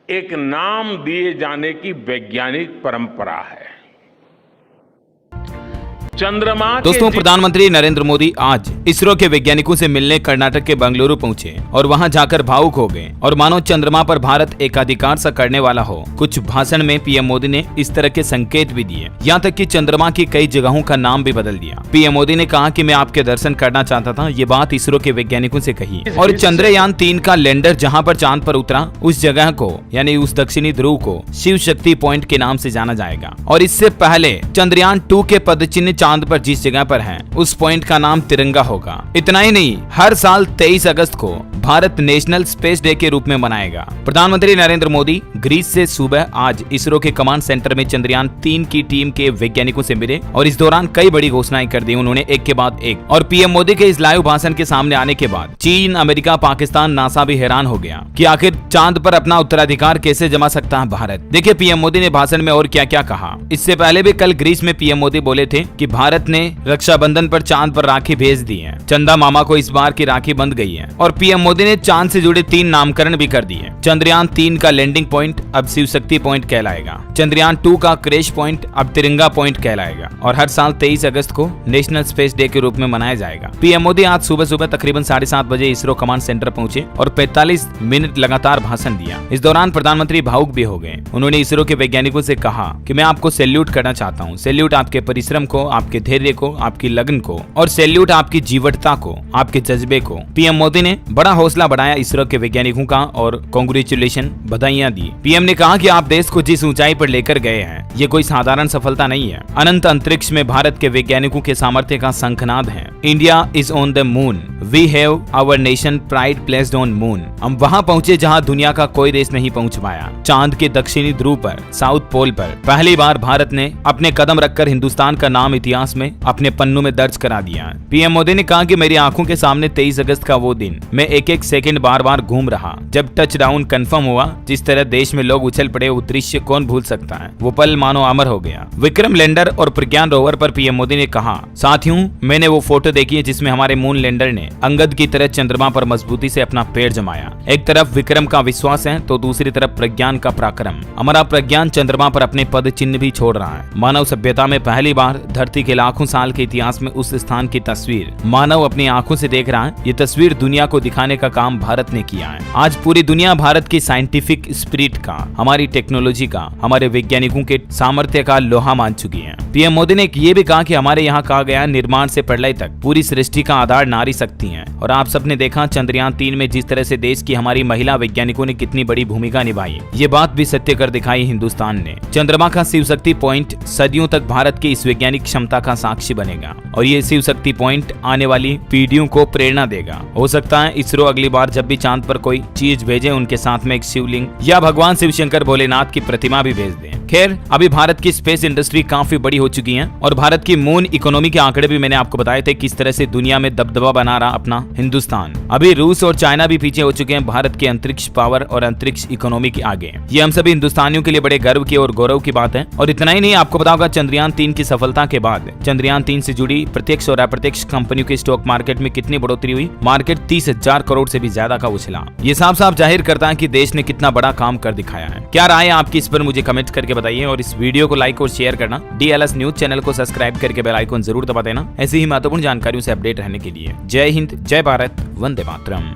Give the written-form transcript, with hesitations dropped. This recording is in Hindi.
एक नाम दिए जाने की वैज्ञानिक परंपरा है। चंद्रमा दोस्तों, प्रधानमंत्री नरेंद्र मोदी आज इसरो के वैज्ञानिकों से मिलने कर्नाटक के बेंगलुरु पहुंचे और वहां जाकर भावुक हो गए और मानो चंद्रमा पर भारत एकाधिकार सा करने वाला हो। कुछ भाषण में पीएम मोदी ने इस तरह के संकेत भी दिए, यहाँ तक कि चंद्रमा की कई जगहों का नाम भी बदल दिया। पीएम मोदी ने कहा कि मैं आपके दर्शन करना चाहता था, ये बात इसरो के वैज्ञानिकों से कही। और चंद्रयान 3 का लैंडर जहाँ पर चांद पर उतरा, उस जगह को यानी उस दक्षिणी ध्रुव को शिव शक्ति पॉइंट के नाम से जाना जाएगा। और इससे पहले चंद्रयान 2 के पदचिन्ह चांद पर जिस जगह पर है, उस पॉइंट का नाम तिरंगा होगा। इतना ही नहीं, हर साल 23 अगस्त को भारत नेशनल स्पेस डे के रूप में मनाएगा। प्रधानमंत्री नरेंद्र मोदी ग्रीस से सुबह आज इसरो के कमांड सेंटर में चंद्रयान 3 की टीम के वैज्ञानिकों से मिले और इस दौरान कई बड़ी घोषणाएं कर दी उन्होंने, एक के बाद एक। और पीएम मोदी के इस लाइव भाषण के सामने आने के बाद चीन, अमेरिका, पाकिस्तान, नासा भी हैरान हो गया कि आखिर चांद पर अपना उत्तराधिकार कैसे जमा सकता है भारत। देखिए पीएम मोदी ने भाषण में और क्या क्या कहा। इससे पहले भी कल ग्रीस में पीएम मोदी बोले थे कि भारत ने रक्षाबंधन पर चांद पर राखी भेज दी है। चंदा मामा को इस बार की राखी बंध गई है। और पीएम मोदी ने चांद से जुड़े 3 नामकरण भी कर दिए। चंद्रयान 3 का लैंडिंग पॉइंट अब शिव शक्ति पॉइंट कहलाएगा। चंद्रयान 2 का क्रैश पॉइंट अब तिरंगा पॉइंट कहलाएगा। और हर साल 23 अगस्त को नेशनल स्पेस डे के रूप में मनाया जाएगा। पीएम मोदी आज सुबह सुबह तकरीबन 7:30 बजे इसरो कमांड सेंटर पहुंचे और 45 मिनट लगातार भाषण दिया। इस दौरान प्रधानमंत्री भावुक भी हो गए। उन्होंने इसरो के वैज्ञानिकों से कहा कि मैं आपको सैल्यूट करना चाहता हूँ। सैल्यूट आपके परिश्रम को, आपके धैर्य को, आपकी लगन को, और सैल्यूट आपकी जीवटता को, आपके जज्बे को। पीएम मोदी ने बड़ा हौसला बढ़ाया इसरो के वैज्ञानिकों का और कांग्रेचुलेशन, बधाइयां दी। पीएम ने कहा कि आप देश को जिस ऊंचाई पर लेकर गए हैं, ये कोई साधारण सफलता नहीं है। अनंत अंतरिक्ष में भारत के वैज्ञानिकों के सामर्थ्य का शंखनाद है। India is on the moon, we have our nation pride placed on moon. हम वहां पहुंचे जहां दुनिया का कोई देश नहीं पहुंच पाया। चांद के दक्षिणी ध्रुव पर, साउथ पोल पर पहली बार भारत ने अपने कदम रखकर हिंदुस्तान का नाम इतिहास में अपने पन्नों में दर्ज करा दिया। पीएम मोदी ने कहा कि मेरी आंखों के सामने 23 अगस्त का वो दिन, मैं एक एक सेकंड बार बार घूम रहा। जब टच डाउन कंफर्म हुआ, जिस तरह देश में लोग उछल पड़े, वो दृश्य कौन भूल सकता है। वो पल मानो अमर हो गया। विक्रम लैंडर और प्रज्ञान रोवर पर पीएम मोदी ने कहा, साथियों मैंने वो फोटो देखी है जिसमें हमारे मून लैंडर ने अंगद की तरह चंद्रमा पर मजबूती से अपना पैर जमाया। एक तरफ विक्रम का विश्वास है तो दूसरी तरफ प्रज्ञान का पराक्रम। हमारा प्रज्ञान चंद्रमा पर अपने पद चिन्ह भी छोड़ रहा है। मानव सभ्यता में पहली बार धरती के लाखों साल के इतिहास में उस स्थान की तस्वीर मानव अपनी आंखों से देख रहा है। ये तस्वीर दुनिया को दिखाने का काम भारत ने किया है। आज पूरी दुनिया भारत की साइंटिफिक स्पिरिट का, हमारी टेक्नोलॉजी का, हमारे वैज्ञानिकों के सामर्थ्य का लोहा मान चुकी है। पीएम मोदी ने ये भी कहा कि हमारे यहाँ कहा गया निर्माण से प्रलय तक पूरी सृष्टि का आधार नारी शक्ति है। और आप सबने देखा चंद्रयान 3 में जिस तरह से देश की हमारी महिला वैज्ञानिकों ने कितनी बड़ी भूमिका निभाई। ये बात भी सत्य कर दिखाई हिंदुस्तान ने। चंद्रमा का शिव शक्ति पॉइंट सदियों तक भारत की इस वैज्ञानिक क्षमता का साक्षी बनेगा और ये शिव शक्ति पॉइंट आने वाली पीढ़ियों को प्रेरणा देगा। हो सकता है इसरो अगली बार जब भी चांद पर कोई चीज भेजे, उनके साथ में एक शिवलिंग या भगवान शिव शंकर भोलेनाथ की प्रतिमा भी भेज दें। खैर, अभी भारत की स्पेस इंडस्ट्री काफी बड़ी हो चुकी है और भारत की मून इकोनॉमी के आंकड़े भी मैंने आपको बताए थे किस तरह से दुनिया में दबदबा बना रहा अपना हिंदुस्तान। अभी रूस और चाइना भी पीछे हो चुके हैं भारत के अंतरिक्ष पावर और अंतरिक्ष इकोनॉमी के आगे। ये हम सभी हिंदुस्तानियों के लिए बड़े गर्व की और गौरव की बात है। और इतना ही नहीं, आपको पता होगा चंद्रयान 3 की सफलता के बाद चंद्रयान 3 से जुड़ी प्रत्यक्ष और अप्रत्यक्ष कंपनियों के स्टॉक मार्केट में कितनी बढ़ोतरी हुई। मार्केट 30,000 करोड़ से भी ज्यादा का उछला। ये साफ साफ जाहिर करता है कि देश ने कितना बड़ा काम कर दिखाया है। क्या राय है आपकी, इस पर मुझे कमेंट करके बताइए और इस वीडियो को लाइक और शेयर करना। DLS न्यूज चैनल को सब्सक्राइब करके बेल आइकन जरूर दबा देना ऐसी ही महत्वपूर्ण जानकारियों से अपडेट रहने के लिए। जय हिंद, जय भारत, वंदे मातरम।